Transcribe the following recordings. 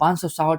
560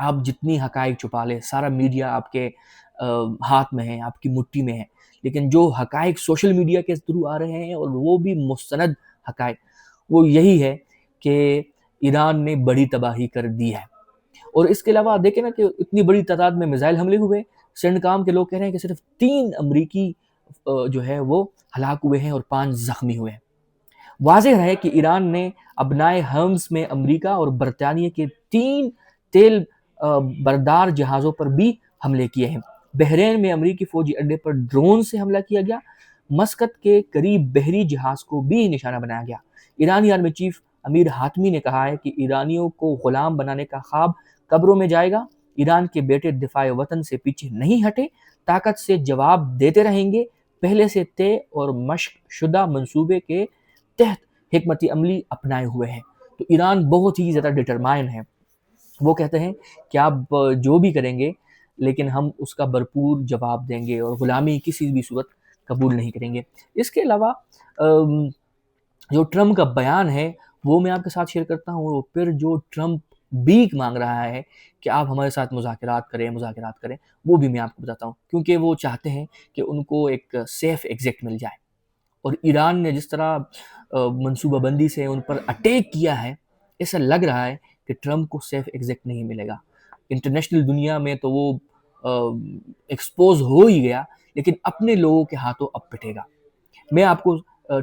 آپ جتنی حقائق چھپا لیں، سارا میڈیا آپ کے ہاتھ میں ہے، آپ کی مٹھی میں ہے، لیکن جو حقائق سوشل میڈیا کے تھرو آ رہے ہیں اور وہ بھی مستند حقائق، وہ یہی ہے کہ ایران نے بڑی تباہی کر دی ہے۔ اور اس کے علاوہ دیکھیں نا کہ اتنی بڑی تعداد میں میزائل حملے ہوئے، سینڈکام کے لوگ کہہ رہے ہیں کہ صرف 3 امریکی جو ہے وہ ہلاک ہوئے ہیں اور 5 زخمی ہوئے ہیں۔ واضح ہے کہ ایران نے ابنائے حرمز میں امریکہ اور برطانیہ کے 3 تیل بردار جہازوں پر بھی حملے کیے ہیں۔ بحرین میں امریکی فوجی اڈے پر ڈرون سے حملہ کیا گیا۔ مسقط کے قریب بحری جہاز کو بھی نشانہ بنایا گیا۔ ایرانی آرمی چیف امیر حاتمی نے کہا ہے کہ ایرانیوں کو غلام بنانے کا خواب قبروں میں جائے گا۔ ایران کے بیٹے دفاع وطن سے پیچھے نہیں ہٹے، طاقت سے جواب دیتے رہیں گے، پہلے سے طے اور مشق شدہ منصوبے کے تحت حکمت عملی اپنائے ہوئے ہیں۔ تو ایران بہت ہی زیادہ ڈٹرمائن ہے، وہ کہتے ہیں کہ آپ جو بھی کریں گے لیکن ہم اس کا بھرپور جواب دیں گے اور غلامی کسی بھی صورت قبول نہیں کریں گے۔ اس کے علاوہ جو ٹرمپ کا بیان ہے وہ میں آپ کے ساتھ شیئر کرتا ہوں، اور پھر جو ٹرمپ بھیک مانگ رہا ہے کہ آپ ہمارے ساتھ مذاکرات کریں، وہ بھی میں آپ کو بتاتا ہوں، کیونکہ وہ چاہتے ہیں کہ ان کو ایک سیف ایگزٹ مل جائے۔ اور ایران نے جس طرح منصوبہ بندی سے ان پر اٹیک کیا ہے، ایسا لگ رہا ہے کہ ٹرمپ کو سیف ایگزٹ نہیں ملے گا۔ انٹرنیشنل دنیا میں تو وہ ایکسپوز ہو ہی گیا، لیکن اپنے لوگوں کے ہاتھوں اب پٹے گا۔ میں آپ کو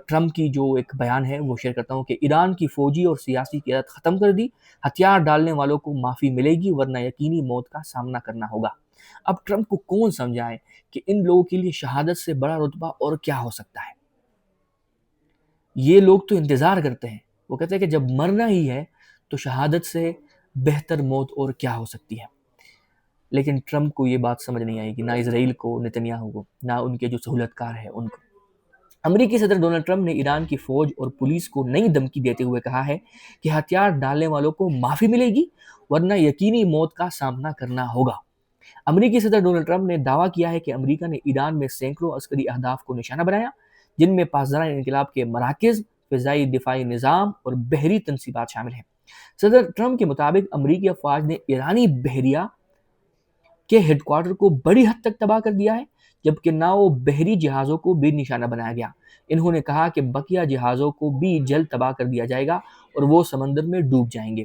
ٹرمپ کی جو ایک بیان ہے وہ شیئر کرتا ہوں کہ ایران کی فوجی اور سیاسی قیادت ختم کر دی، ہتھیار ڈالنے والوں کو معافی ملے گی ورنہ یقینی موت کا سامنا کرنا ہوگا۔ اب ٹرمپ کو کون سمجھائے کہ ان لوگوں کے لیے شہادت سے بڑا رتبہ اور کیا ہو سکتا ہے۔ یہ لوگ تو انتظار کرتے ہیں، وہ کہتے ہیں کہ جب مرنا ہی ہے تو شہادت سے بہتر موت اور کیا ہو سکتی ہے۔ لیکن ٹرمپ کو یہ بات سمجھ نہیں آئے گی، نہ اسرائیل کو، نتنیاہو کو، نہ ان کے جو سہولت کار ہیں ان کو۔ امریکی صدر ڈونلڈ ٹرمپ نے ایران کی فوج اور پولیس کو نئی دھمکی دیتے ہوئے کہا ہے کہ ہتھیار ڈالنے والوں کو معافی ملے گی ورنہ یقینی موت کا سامنا کرنا ہوگا۔ امریکی صدر ڈونلڈ ٹرمپ نے دعویٰ کیا ہے کہ امریکہ نے ایران میں سینکڑوں عسکری اہداف کو نشانہ بنایا، جن میں پاسداران انقلاب کے مراکز، فضائی دفاعی نظام اور بحری تنصیبات شامل ہیں۔ صدر ٹرمپ کے مطابق امریکی افواج نے ایرانی بحریہ کے ہیڈ کوارٹر کو بڑی حد تک تباہ کر دیا ہے، جبکہ ناؤ بحری جہازوں کو بھی نشانہ بنایا گیا۔ انہوں نے کہا کہ بقیہ جہازوں کو بھی جلد تباہ کر دیا جائے گا اور وہ سمندر میں ڈوب جائیں گے۔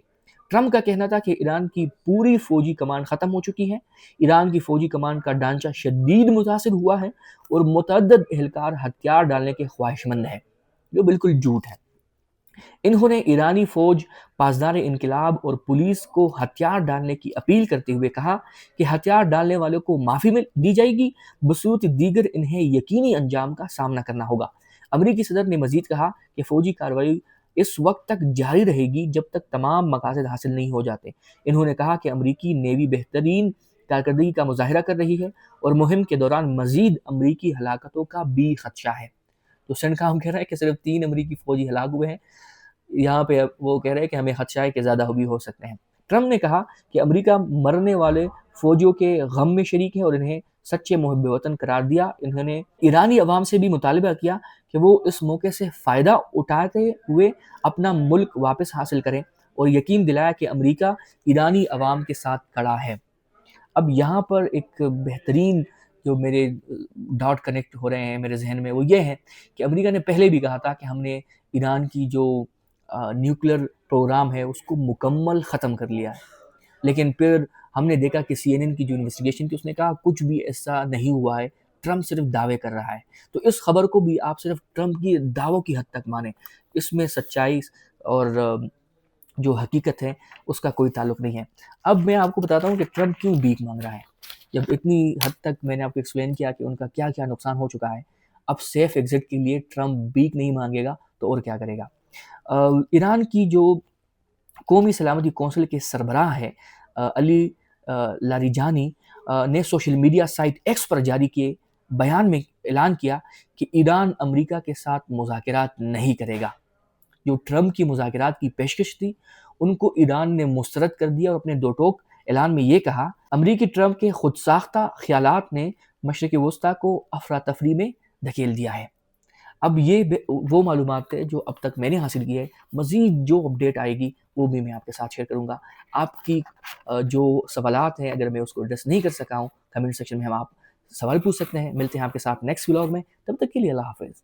ٹرمپ کا کہنا تھا کہ ایران کی پوری فوجی کمان ختم ہو چکی ہے۔ ایران کی فوجی کمان کا ڈھانچہ شدید متاثر ہوا ہے اور متعدد اہلکار ہتھیار ڈالنے کے خواہش مند ہیں، جو بالکل جھوٹ ہے۔ انہوں نے ایرانی فوج، پاسدار انقلاب اور پولیس کو ہتھیار ڈالنے کی اپیل کرتے ہوئے کہا کہ ہتھیار ڈالنے والوں کو معافی دی جائے گی، بصورت دیگر انہیں یقینی انجام کا سامنا کرنا ہوگا۔ امریکی صدر نے مزید کہا کہ فوجی کارروائی اس وقت تک جاری رہے گی جب تک تمام مقاصد حاصل نہیں ہو جاتے۔ انہوں نے کہا کہ امریکی نیوی بہترین کارکردگی کا مظاہرہ کر رہی ہے اور مہم کے دوران مزید امریکی ہلاکتوں کا بھی خدشہ ہے۔ تو سینڈکام کہہ رہا ہے کہ صرف 3 امریکی فوجی ہلاک ہوئے ہیں، یہاں پہ وہ کہہ رہے ہیں کہ ہمیں خدشہ ہے کہ زیادہ بھی ہو سکتے ہیں۔ ٹرمپ نے کہا کہ امریکہ مرنے والے فوجیوں کے غم میں شریک ہے اور انہیں سچے محب وطن قرار دیا۔ انہوں نے ایرانی عوام سے بھی مطالبہ کیا کہ وہ اس موقع سے فائدہ اٹھاتے ہوئے اپنا ملک واپس حاصل کریں اور یقین دلایا کہ امریکہ ایرانی عوام کے ساتھ کھڑا ہے۔ اب یہاں پر ایک بہترین جو میرے ڈاٹ کنیکٹ ہو رہے ہیں میرے ذہن میں، وہ یہ ہے کہ امریکہ نے پہلے بھی کہا تھا کہ ہم نے ایران کی جو نیوکلیر پروگرام ہے اس کو مکمل ختم کر لیا ہے، لیکن پھر ہم نے دیکھا کہ CNN کی جو انویسٹیگیشن تھی اس نے کہا کچھ بھی ایسا نہیں ہوا ہے، ٹرمپ صرف دعوے کر رہا ہے۔ تو اس خبر کو بھی آپ صرف ٹرمپ کی دعووں کی حد تک مانیں، اس میں سچائی اور جو حقیقت ہے اس کا کوئی تعلق نہیں ہے۔ اب میں آپ کو بتاتا ہوں کہ ٹرمپ کیوں بھیک مانگ رہا ہے۔ جب اتنی حد تک میں نے آپ کو ایکسپلین کیا کہ ان کا کیا کیا نقصان ہو چکا ہے، اب سیف ایگزٹ کے لیے ٹرمپ بھیک نہیں مانگے گا تو اور کیا کرے گا۔ ایران کی جو قومی سلامتی کونسل کے سربراہ ہے علی لاریجانی نے سوشل میڈیا سائٹ ایکس پر جاری کیے بیان میں اعلان کیا کہ ایران امریکہ کے ساتھ مذاکرات نہیں کرے گا۔ جو ٹرمپ کی مذاکرات کی پیشکش تھی ان کو ایران نے مسترد کر دیا اور اپنے دو ٹوک اعلان میں یہ کہا، امریکی ٹرمپ کے خود ساختہ خیالات نے مشرق وسطیٰ کو افراتفری میں دھکیل دیا ہے۔ اب یہ وہ معلومات ہے جو اب تک میں نے حاصل کی ہے، مزید جو اپڈیٹ آئے گی وہ بھی میں آپ کے ساتھ شیئر کروں گا. آپ کی جو سوالات ہیں اگر میں اس کو ایڈریس نہیں کر سکا ہوں کمنٹ سیکشن میں ہم آپ سوال پوچھ سکتے ہیں. ملتے ہیں آپ کے ساتھ نیکسٹ ولاگ میں. تب تک کے لیے اللہ حافظ.